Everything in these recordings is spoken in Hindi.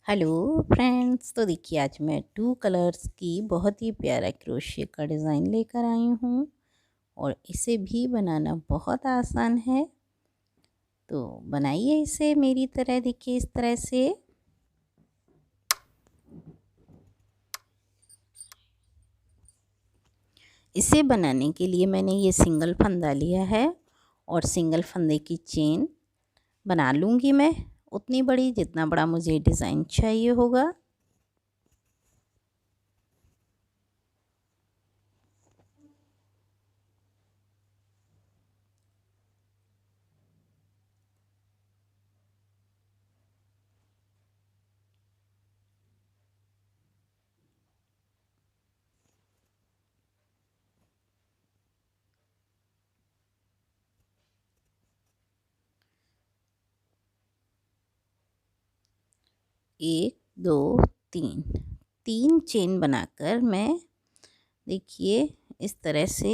हेलो फ्रेंड्स, तो देखिए आज मैं 2 कलर्स की बहुत ही प्यारा क्रोशिया का डिज़ाइन लेकर आई हूँ और इसे भी बनाना बहुत आसान है। तो बनाइए इसे मेरी तरह, देखिए इस तरह से। इसे बनाने के लिए मैंने ये सिंगल फंदा लिया है और सिंगल फंदे की चेन बना लूँगी मैं उतनी बड़ी जितना बड़ा मुझे डिज़ाइन चाहिए होगा। एक, दो, तीन, 3 चेन बनाकर मैं, देखिए इस तरह से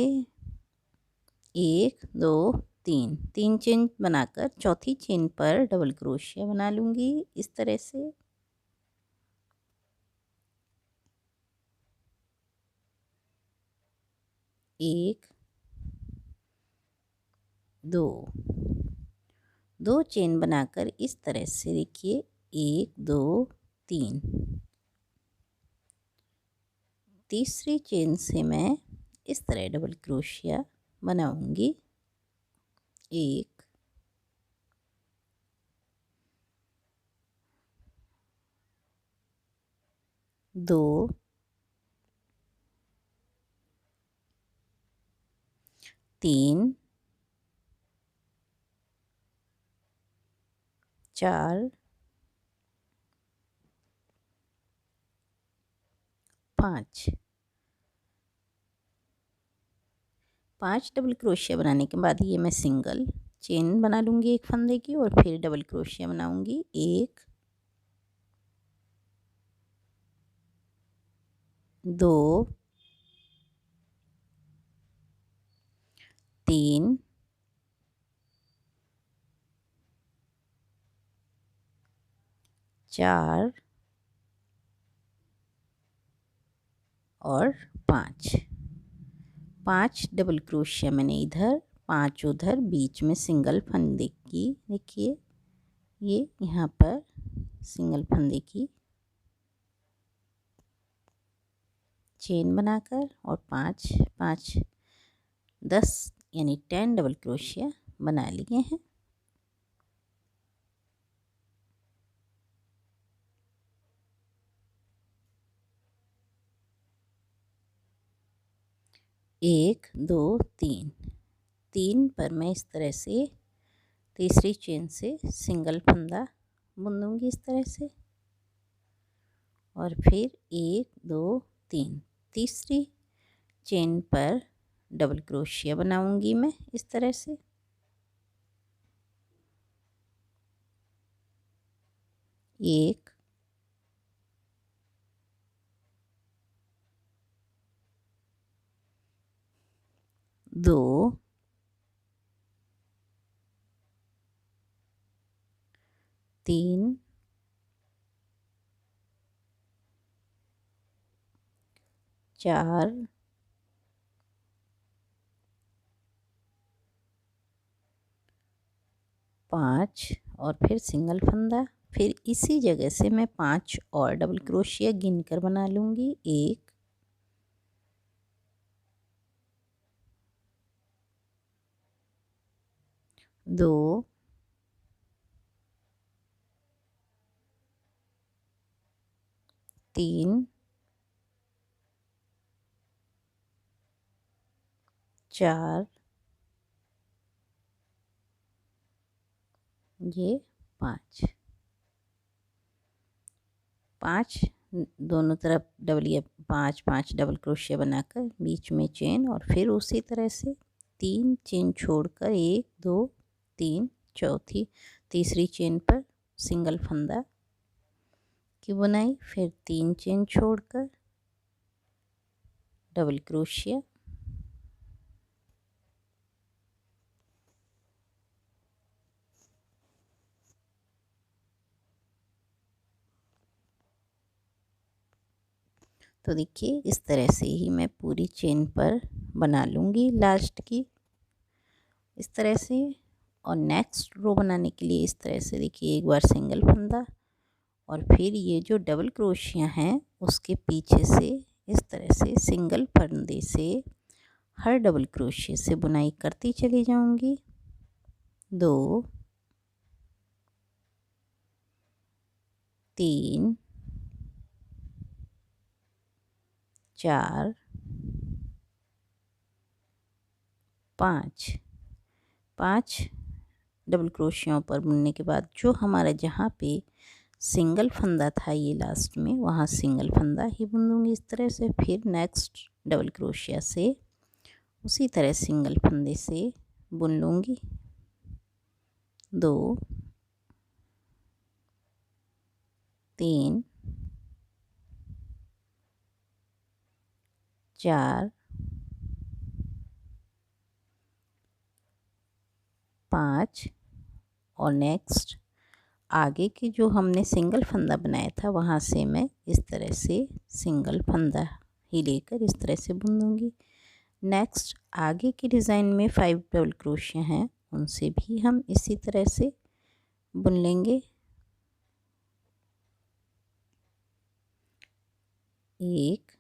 1 2 3 3 चेन बनाकर चौथी चेन पर डबल क्रोशिया बना लूँगी इस तरह से। एक, दो, 2 चेन बनाकर इस तरह से, देखिए 1 2 3, तीसरी चेन से मैं इस तरह डबल क्रोशिया बनाऊंगी। 1 2 3 4 5 5 डबल क्रोशिया बनाने के बाद ये मैं सिंगल चेन बना लूँगी एक फंदे की और फिर डबल क्रोशिया बनाऊँगी। 1 2 3 4 और 5 डबल क्रोशिया मैंने इधर, 5 उधर, बीच में सिंगल फंदे की, देखिए ये यहाँ पर सिंगल फंदे की चेन बनाकर और 5 5 10 यानी 10 डबल क्रोशिया बना लिए हैं। एक, दो, तीन, 3 पर मैं इस तरह से तीसरी चेन से सिंगल फंदा बुनूंगी इस तरह से और फिर 1 2 3, तीसरी चेन पर डबल क्रोशिया बनाऊंगी मैं इस तरह से। 1 2 3 4 5 और फिर सिंगल फंदा, फिर इसी जगह से मैं 5 और डबल क्रोशिया गिनकर बना लूँगी। 1 2 3 4 ये 5 5 दोनों तरफ डबल, ये 5 5 डबल क्रोशिया बनाकर बीच में चेन और फिर उसी तरह से 3 चेन छोड़कर 1 2 3, चौथी तीसरी चेन पर सिंगल फंदा की बुनाई, फिर 3 चेन छोड़कर डबल क्रोशिया, तो देखिए इस तरह से ही मैं पूरी चेन पर बना लूँगी लास्ट की, इस तरह से। और नेक्स्ट रो बनाने के लिए इस तरह से देखिए एक बार सिंगल फंदा और फिर ये जो डबल क्रोशिया हैं उसके पीछे से इस तरह से सिंगल फंदे से हर डबल क्रोशिया से बुनाई करती चली जाऊंगी। 2 3 4 5 डबल क्रोशियों पर बुनने के बाद जो हमारा जहाँ पे सिंगल फंदा था ये लास्ट में, वहाँ सिंगल फंदा ही बुन दूँगी इस तरह से। फिर नेक्स्ट डबल क्रोशिया से उसी तरह सिंगल फंदे से बुन लूँगी। 2 3 4 5 और नेक्स्ट आगे की जो हमने सिंगल फंदा बनाया था वहाँ से मैं इस तरह से सिंगल फंदा ही लेकर इस तरह से बुन दूँगी। नेक्स्ट आगे की डिज़ाइन में 5 डबल क्रोशिया हैं, उनसे भी हम इसी तरह से बुन लेंगे। 1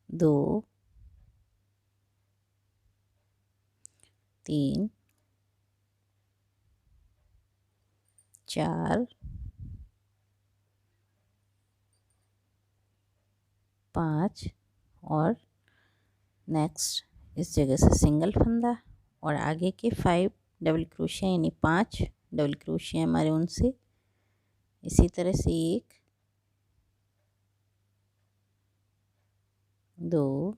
2 3 4 5 और नेक्स्ट इस जगह से सिंगल फंदा और आगे के 5 डबल क्रोशिया यानी 5 डबल क्रोशिया हमारे उनसे इसी तरह से 1 2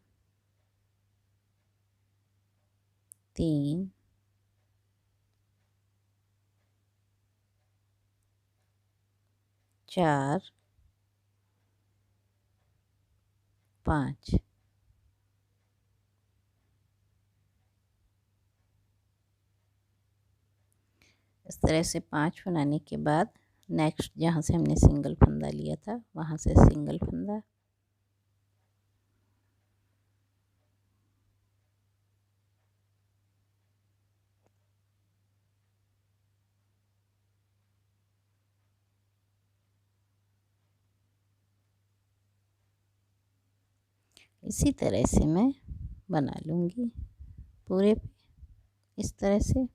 3 4 5 इस तरह से 5 बनाने के बाद नेक्स्ट जहाँ से हमने सिंगल फंदा लिया था वहाँ से सिंगल फंदा, इसी तरह से मैं बना लूँगी पूरे पे इस तरह से।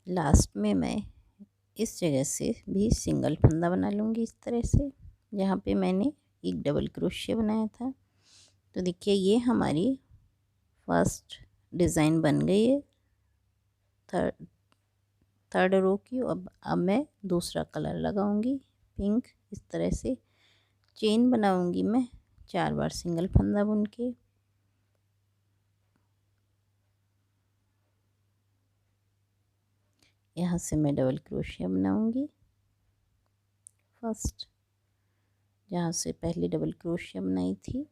लास्ट में मैं इस जगह से भी सिंगल फंदा बना लूँगी इस तरह से, जहाँ पे मैंने एक डबल क्रोशिया बनाया था। तो देखिए ये हमारी फर्स्ट डिज़ाइन बन गई है थर्ड रो की। अब मैं दूसरा कलर लगाऊंगी पिंक, इस तरह से चेन बनाऊंगी मैं 4 बार सिंगल फंदा बुन के। यहाँ से मैं डबल क्रोशिया बनाऊंगी फर्स्ट, जहाँ से पहले डबल क्रोशिया बनाई थी,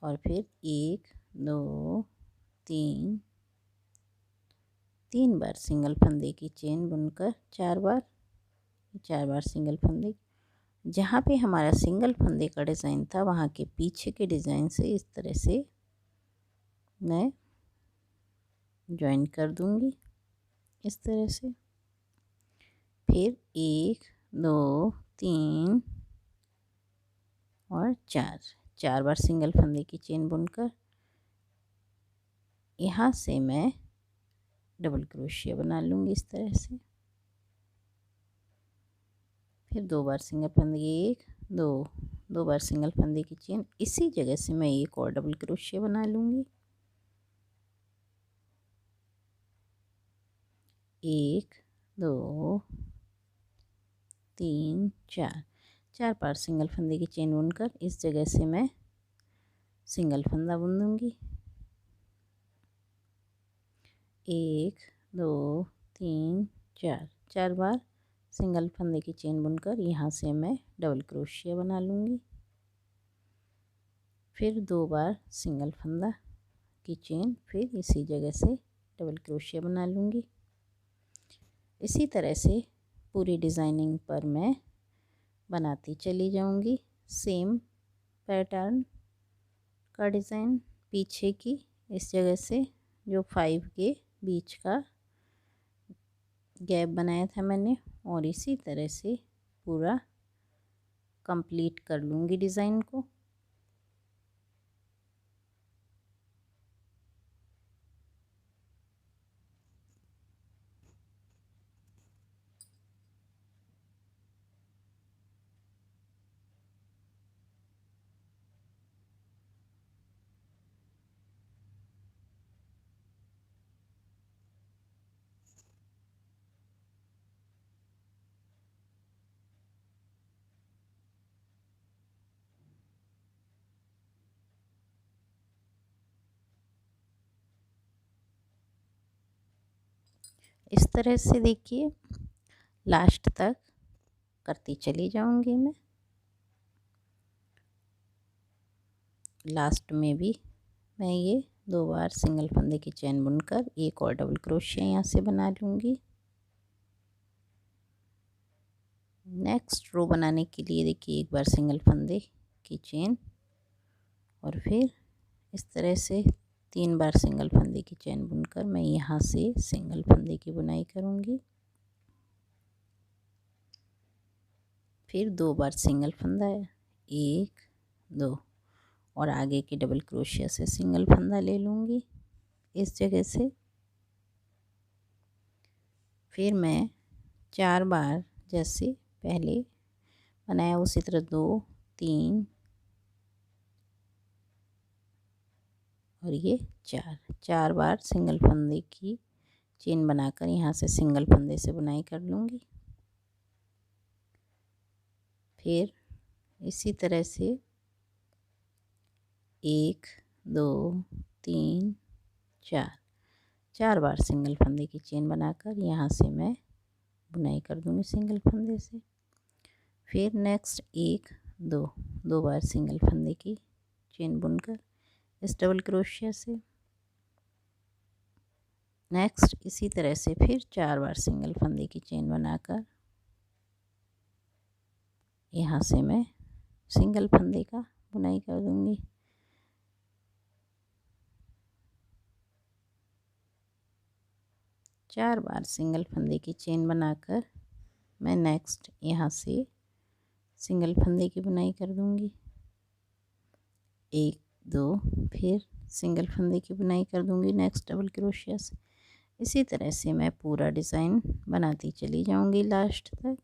और फिर 1 2 3 बार सिंगल फंदे की चेन बुनकर 4 बार सिंगल फंदे। जहाँ पे हमारा सिंगल फंदे का डिज़ाइन था वहाँ के पीछे के डिज़ाइन से इस तरह से मैं ज्वाइन कर दूंगी इस तरह से। फिर 1 2 3 और 4 बार सिंगल फंदे की चेन बुनकर यहाँ से मैं डबल क्रोशिया बना लूँगी इस तरह से। फिर 2 बार सिंगल फंदे, 1 2 बार सिंगल फंदे की चेन, इसी जगह से मैं एक और डबल क्रोशिया बना लूँगी। 1 2 3 4 4 बार सिंगल फंदे की चेन बुनकर इस जगह से मैं सिंगल फंदा बुन दूंगी। 1 2 3 4, 4 बार सिंगल फंदे की चेन बुनकर यहाँ से मैं डबल क्रोशिया बना लूँगी। फिर 2 बार सिंगल फंदा की चेन, फिर इसी जगह से डबल क्रोशिया बना लूँगी। इसी तरह से पूरी डिज़ाइनिंग पर मैं बनाती चली जाऊँगी सेम पैटर्न का डिज़ाइन। पीछे की इस जगह से जो 5 के बीच का गैप बनाया था मैंने, और इसी तरह से पूरा कंप्लीट कर लूँगी डिज़ाइन को। इस तरह से देखिए लास्ट तक करती चली जाऊंगी मैं। लास्ट में भी मैं ये 2 बार सिंगल फंदे की चेन बुनकर एक और डबल क्रोशिया यहाँ से बना लूँगी। नेक्स्ट रो बनाने के लिए देखिए एक बार सिंगल फंदे की चेन, और फिर इस तरह से 3 बार सिंगल फंदे की चेन बुनकर मैं यहाँ से सिंगल फंदे की बुनाई करूँगी। फिर 2 बार सिंगल फंदा, 1 2, और आगे के डबल क्रोशिया से सिंगल फंदा ले लूँगी इस जगह से। फिर मैं 4 बार जैसे पहले बनाया उसी तरह 2 3 और ये 4 बार सिंगल फंदे की चेन बनाकर यहाँ से सिंगल फंदे से बुनाई कर लूँगी। फिर इसी तरह से 1 2 3 4 बार सिंगल फंदे की चेन बनाकर यहाँ से मैं बुनाई कर दूँगी सिंगल फंदे से। फिर नेक्स्ट 1 2 बार सिंगल फंदे की चेन बुनकर इस डबल क्रोशिया से। नेक्स्ट इसी तरह से फिर 4 बार सिंगल फंदे की चेन बनाकर यहाँ से मैं सिंगल फंदे का बुनाई कर दूँगी। चार बार सिंगल फंदे की चेन बनाकर मैं नेक्स्ट यहाँ से सिंगल फंदे की बुनाई कर दूँगी। 1 2, फिर सिंगल फंदे की बुनाई कर दूँगी नेक्स्ट डबल क्रोशिया से। इसी तरह से मैं पूरा डिज़ाइन बनाती चली जाऊँगी लास्ट तक।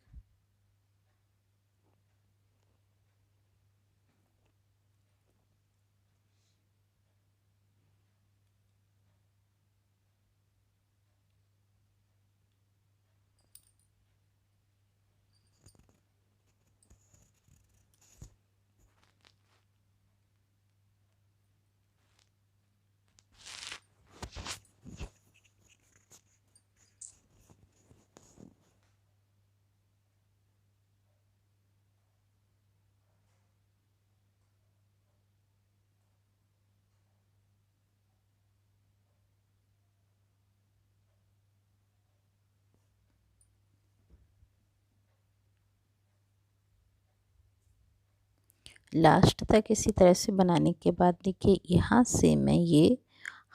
लास्ट तक इसी तरह से बनाने के बाद देखिए यहाँ से मैं ये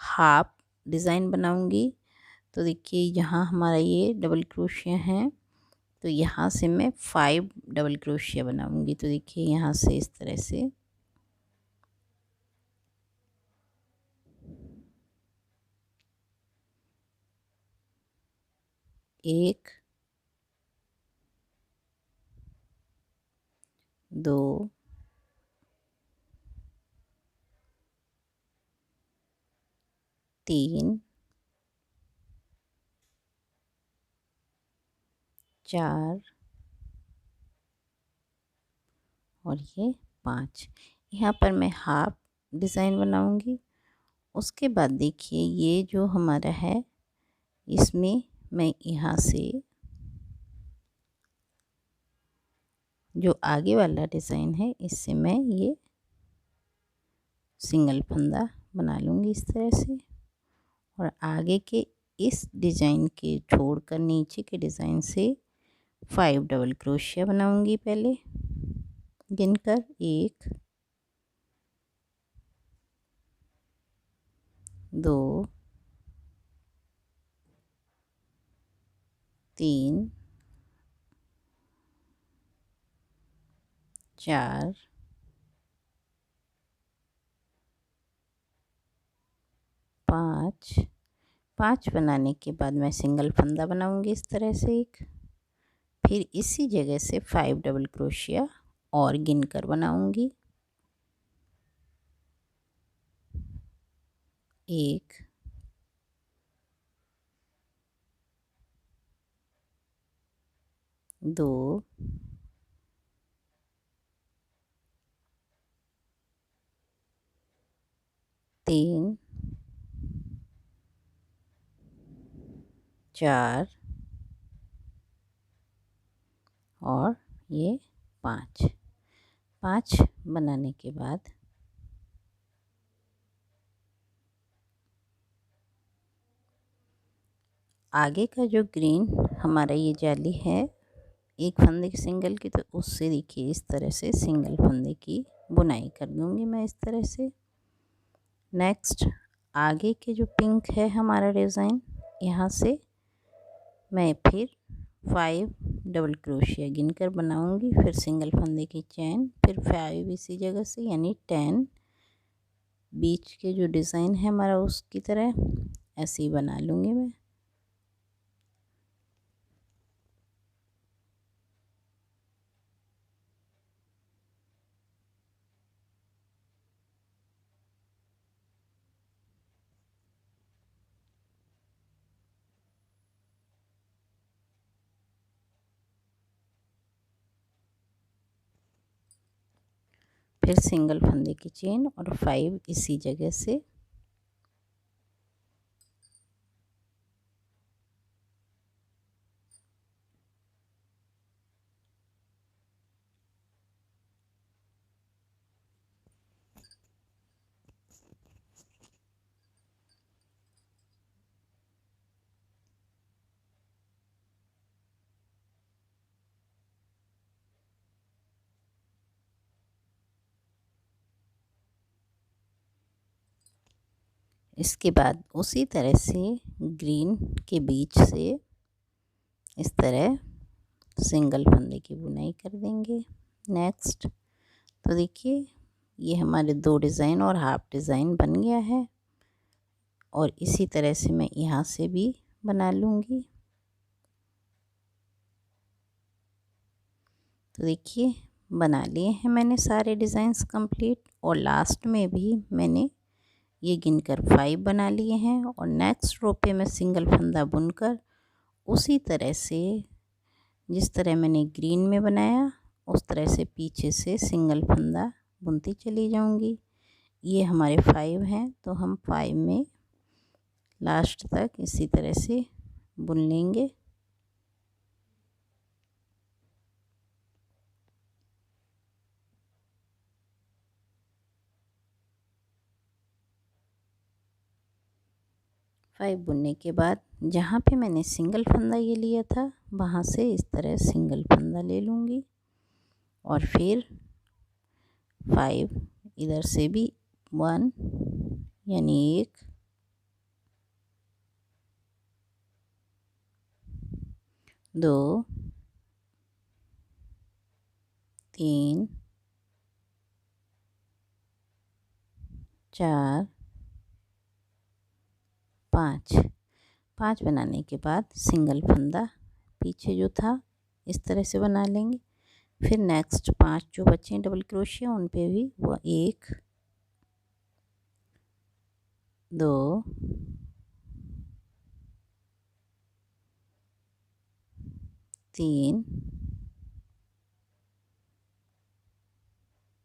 हाफ डिज़ाइन बनाऊँगी। तो देखिए यहाँ हमारा ये डबल क्रोशिया है, तो यहाँ से मैं 5 डबल क्रोशिया बनाऊँगी। तो देखिए यहाँ से इस तरह से 1 2 3 4 और ये 5। यहाँ पर मैं हाफ डिज़ाइन बनाऊंगी। उसके बाद देखिए ये जो हमारा है, इसमें मैं यहाँ से जो आगे वाला डिज़ाइन है, इससे मैं ये सिंगल फंदा बना लूँगी इस तरह से। और आगे के इस डिज़ाइन के छोड़कर नीचे के डिज़ाइन से 5 डबल क्रोशिया बनाऊंगी पहले गिनकर। 1 2 3 4 5। 5 बनाने के बाद मैं सिंगल फंदा बनाऊंगी इस तरह से एक। फिर इसी जगह से 5 डबल क्रोशिया और गिनकर बनाऊंगी। 1 2 3 4 और ये 5। 5 बनाने के बाद आगे का जो ग्रीन हमारा ये जाली है एक फंदे की सिंगल की, तो उससे देखिए इस तरह से सिंगल फंदे की बुनाई कर दूंगी मैं इस तरह से। नेक्स्ट आगे के जो पिंक है हमारा डिज़ाइन, यहाँ से मैं फिर 5 डबल क्रोशिया गिनकर बनाऊंगी। फिर सिंगल फंदे की चैन, फिर 5 इसी जगह से, यानी 10 बीच के जो डिज़ाइन है हमारा उसकी तरह ऐसे ही बना लूँगी मैं। फिर सिंगल फंदे की चेन और 5 इसी जगह से। इसके बाद उसी तरह से ग्रीन के बीच से इस तरह सिंगल फंदे की बुनाई कर देंगे। नेक्स्ट तो देखिए ये हमारे 2 डिज़ाइन और हाफ डिज़ाइन बन गया है। और इसी तरह से मैं यहाँ से भी बना लूँगी। तो देखिए बना लिए हैं मैंने सारे डिज़ाइंस कंप्लीट। और लास्ट में भी मैंने ये गिनकर 5 बना लिए हैं। और नेक्स्ट रो पे मैं सिंगल फंदा बुनकर उसी तरह से जिस तरह मैंने ग्रीन में बनाया उस तरह से पीछे से सिंगल फंदा बुनती चली जाऊंगी। ये हमारे 5 हैं, तो हम 5 में लास्ट तक इसी तरह से बुन लेंगे। फाइव बुनने के बाद जहाँ पे मैंने सिंगल फंदा ये लिया था वहाँ से इस तरह सिंगल फंदा ले लूँगी। और फिर 5 इधर से भी 1 यानी 1 2 3 4 5। 5 बनाने के बाद सिंगल फंदा पीछे जो था इस तरह से बना लेंगे। फिर नेक्स्ट 5 जो बचे हैं डबल क्रोशिया उन पे भी वो 1 2 3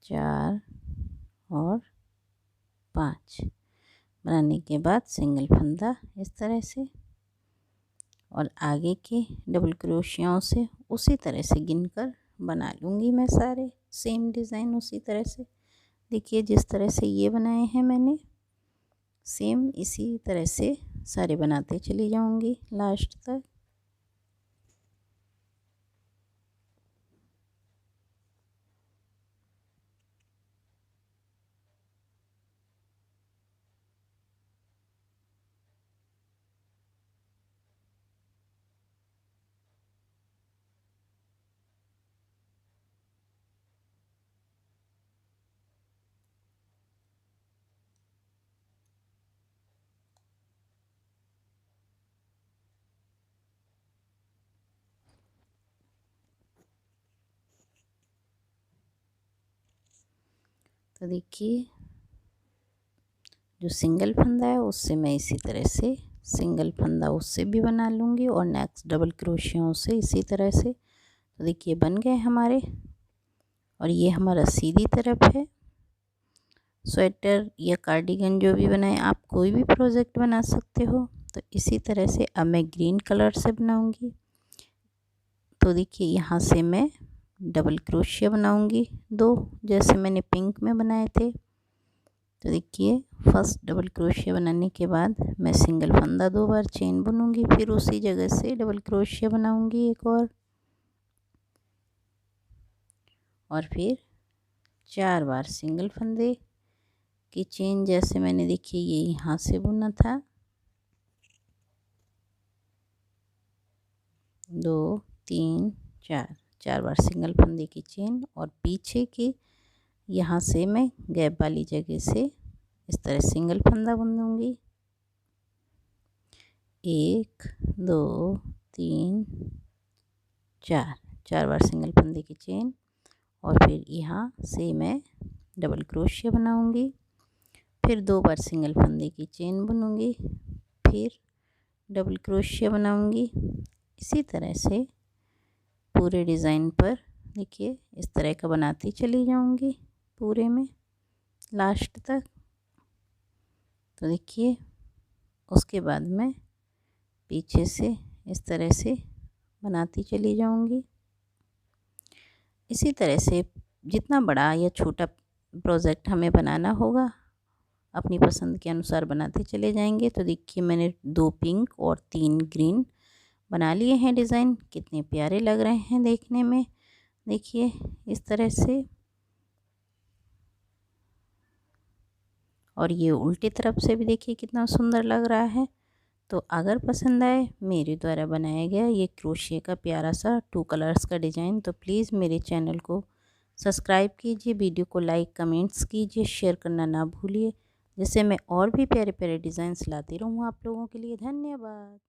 4 और 5 बनाने के बाद सिंगल फंदा इस तरह से, और आगे के डबल क्रोशियों से उसी तरह से गिनकर बना लूँगी मैं सारे सेम डिज़ाइन उसी तरह से। देखिए जिस तरह से ये बनाए हैं मैंने, सेम इसी तरह से सारे बनाते चली जाऊँगी लास्ट तक। तो देखिए जो सिंगल फंदा है उससे मैं इसी तरह से सिंगल फंदा उससे भी बना लूँगी और नेक्स्ट डबल क्रोशियों से इसी तरह से। तो देखिए बन गए हमारे, और ये हमारा सीधी तरफ है। स्वेटर या कार्डिगन जो भी बनाए, आप कोई भी प्रोजेक्ट बना सकते हो। तो इसी तरह से अब मैं ग्रीन कलर से बनाऊँगी। तो देखिए यहाँ से मैं डबल क्रोशिया बनाऊँगी 2, जैसे मैंने पिंक में बनाए थे। तो देखिए फर्स्ट डबल क्रोशिया बनाने के बाद मैं सिंगल फंदा 2 बार चेन बुनूंगी, फिर उसी जगह से डबल क्रोशिया बनाऊंगी एक और फिर 4 बार सिंगल फंदे की चेन, जैसे मैंने देखिए ये यहाँ से बुना था। 2 3 4 बार सिंगल फंदे की चेन, और पीछे की यहाँ से मैं गैप वाली जगह से इस तरह सिंगल फंदा बुन दूँगी। 1 2 3 4 बार सिंगल फंदे की चेन, और फिर यहाँ से मैं डबल क्रोशिया बनाऊँगी, फिर 2 बार सिंगल फंदे की चेन बुनूँगी, फिर डबल क्रोशिया बनाऊँगी। इसी तरह से पूरे डिज़ाइन पर देखिए इस तरह का बनाती चली जाऊँगी पूरे में लास्ट तक। तो देखिए उसके बाद मैं पीछे से इस तरह से बनाती चली जाऊँगी। इसी तरह से जितना बड़ा या छोटा प्रोजेक्ट हमें बनाना होगा अपनी पसंद के अनुसार बनाते चले जाएंगे। तो देखिए मैंने 2 पिंक और 3 ग्रीन बना लिए हैं डिज़ाइन, कितने प्यारे लग रहे हैं देखने में। देखिए इस तरह से, और ये उल्टी तरफ से भी देखिए कितना सुंदर लग रहा है। तो अगर पसंद आए मेरे द्वारा बनाया गया ये क्रोशिया का प्यारा सा 2 कलर्स का डिज़ाइन, तो प्लीज़ मेरे चैनल को सब्सक्राइब कीजिए, वीडियो को लाइक कमेंट्स कीजिए, शेयर करना ना भूलिए, जिससे मैं और भी प्यारे प्यारे डिज़ाइंस लाती रहूँ आप लोगों के लिए। धन्यवाद।